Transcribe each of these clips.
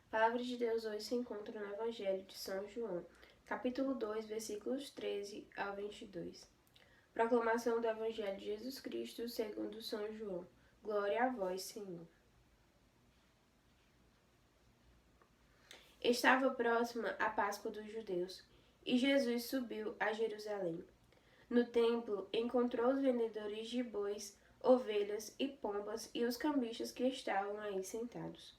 A palavra de Deus hoje se encontra no Evangelho de São João, capítulo 2, versículos 13 ao 22. Proclamação do Evangelho de Jesus Cristo segundo São João. Glória a vós, Senhor. Estava próxima a Páscoa dos judeus, e Jesus subiu a Jerusalém. No templo, encontrou os vendedores de bois, ovelhas e pombas e os cambistas que estavam aí sentados.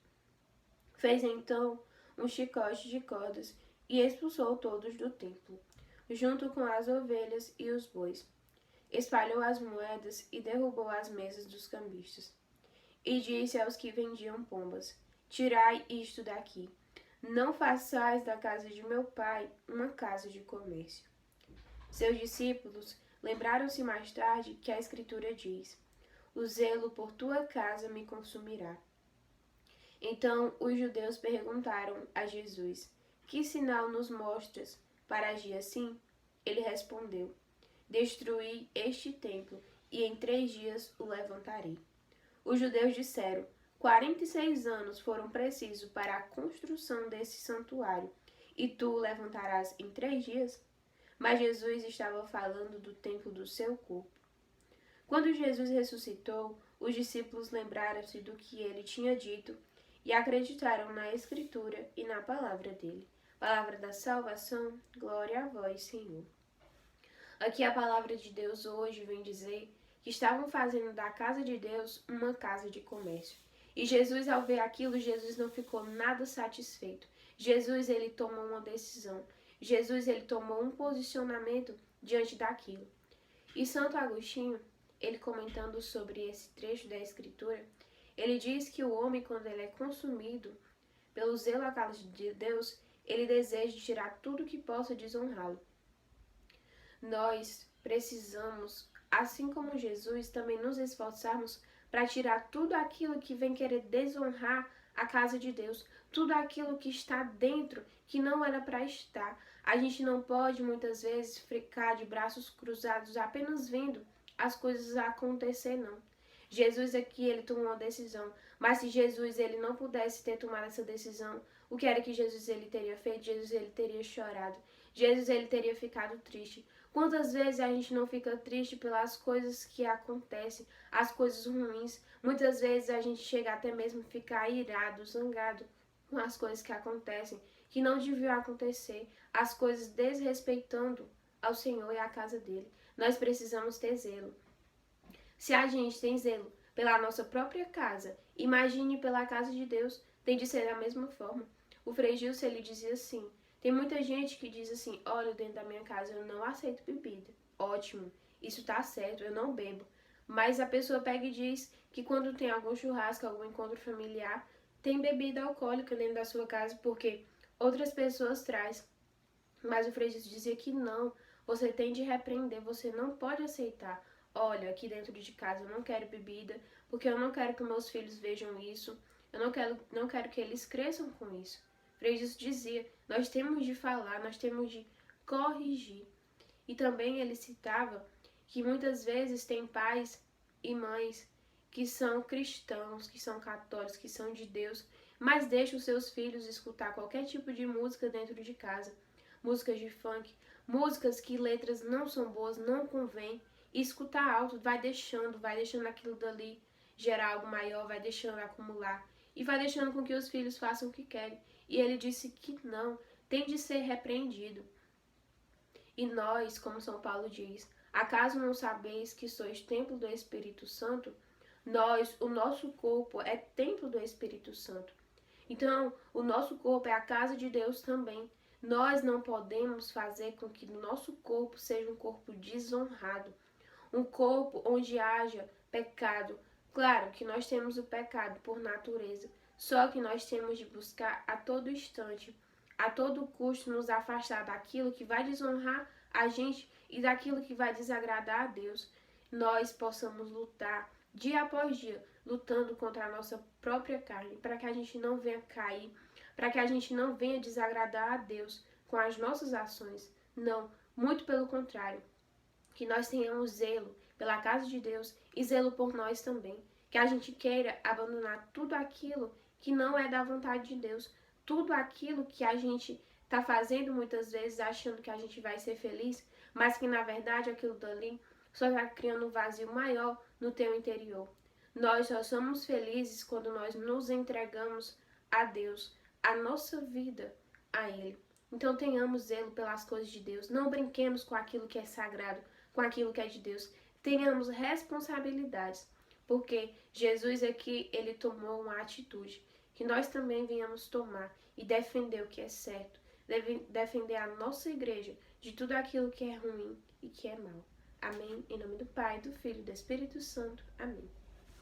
Fez então um chicote de cordas e expulsou todos do templo, junto com as ovelhas e os bois. Espalhou as moedas e derrubou as mesas dos cambistas. E disse aos que vendiam pombas: Tirai isto daqui. Não façais da casa de meu pai uma casa de comércio. Seus discípulos lembraram-se mais tarde que a Escritura diz: O zelo por tua casa me consumirá. Então os judeus perguntaram a Jesus: Que sinal nos mostras para agir assim? Ele respondeu: Destruí este templo, e em 3 dias o levantarei. Os judeus disseram: 46 anos foram precisos para a construção desse santuário, e tu o levantarás em 3 dias? Mas Jesus estava falando do templo do seu corpo. Quando Jesus ressuscitou, os discípulos lembraram-se do que ele tinha dito e acreditaram na Escritura e na palavra dele. Palavra da salvação, glória a vós, Senhor. Aqui a palavra de Deus hoje vem dizer que estavam fazendo da casa de Deus uma casa de comércio. E Jesus, ao ver aquilo, Jesus não ficou nada satisfeito. Jesus, ele tomou uma decisão. Jesus, ele tomou um posicionamento diante daquilo. E Santo Agostinho, ele comentando sobre esse trecho da Escritura, ele diz que o homem, quando ele é consumido pelo zelo à casa de Deus, ele deseja tirar tudo que possa desonrá-lo. Nós precisamos, assim como Jesus, também nos esforçarmos para tirar tudo aquilo que vem querer desonrar a casa de Deus, tudo aquilo que está dentro, que não era para estar. A gente não pode, muitas vezes, ficar de braços cruzados apenas vendo as coisas acontecer, não. Jesus aqui, ele tomou uma decisão, mas se Jesus ele não pudesse ter tomado essa decisão, o que era que Jesus ele teria feito? Jesus ele teria chorado. Jesus ele teria ficado triste. Quantas vezes a gente não fica triste pelas coisas que acontecem, as coisas ruins? Muitas vezes a gente chega até mesmo a ficar irado, zangado com as coisas que acontecem, que não deviam acontecer, as coisas desrespeitando ao Senhor e à casa dele. Nós precisamos ter zelo. Se a gente tem zelo pela nossa própria casa, imagine pela casa de Deus, tem de ser da mesma forma. O Frei Gilson, ele dizia assim: tem muita gente que diz assim: olha, dentro da minha casa eu não aceito bebida. Ótimo, isso tá certo, eu não bebo. Mas a pessoa pega e diz que quando tem algum churrasco, algum encontro familiar, tem bebida alcoólica dentro da sua casa porque outras pessoas trazem. Mas o Frei Gilson dizia que não, você tem de repreender, você não pode aceitar. Olha, aqui dentro de casa eu não quero bebida, porque eu não quero que meus filhos vejam isso, eu não quero que eles cresçam com isso. Frei Jesus dizia, nós temos de falar, nós temos de corrigir. E também ele citava que muitas vezes tem pais e mães que são cristãos, que são católicos, que são de Deus, mas deixam os seus filhos escutar qualquer tipo de música dentro de casa. Músicas de funk, músicas que letras não são boas, não convém. E escutar alto vai deixando aquilo dali gerar algo maior, vai deixando acumular. E vai deixando com que os filhos façam o que querem. E ele disse que não, tem de ser repreendido. E nós, como São Paulo diz, acaso não sabeis que sois templo do Espírito Santo? O nosso corpo é templo do Espírito Santo. Então, o nosso corpo é a casa de Deus também. Nós não podemos fazer com que o nosso corpo seja um corpo desonrado, um corpo onde haja pecado. Claro que nós temos o pecado por natureza, só que nós temos de buscar a todo instante, a todo custo, nos afastar daquilo que vai desonrar a gente e daquilo que vai desagradar a Deus. Nós possamos lutar dia após dia, lutando contra a nossa própria carne, para que a gente não venha cair, para que a gente não venha desagradar a Deus com as nossas ações. Não, muito pelo contrário. Que nós tenhamos zelo pela casa de Deus e zelo por nós também. Que a gente queira abandonar tudo aquilo que não é da vontade de Deus. tudo aquilo que a gente está fazendo muitas vezes achando que a gente vai ser feliz, mas que na verdade aquilo dali só está criando um vazio maior no teu interior. Nós só somos felizes quando nós nos entregamos a Deus, a nossa vida a Ele. Então tenhamos zelo pelas coisas de Deus, não brinquemos com aquilo que é sagrado, com aquilo que é de Deus. Tenhamos responsabilidades, porque Jesus aqui, ele tomou uma atitude que nós também venhamos tomar e defender o que é certo, defender a nossa igreja de tudo aquilo que é ruim e que é mal. Amém? Em nome do Pai, do Filho e do Espírito Santo. Amém.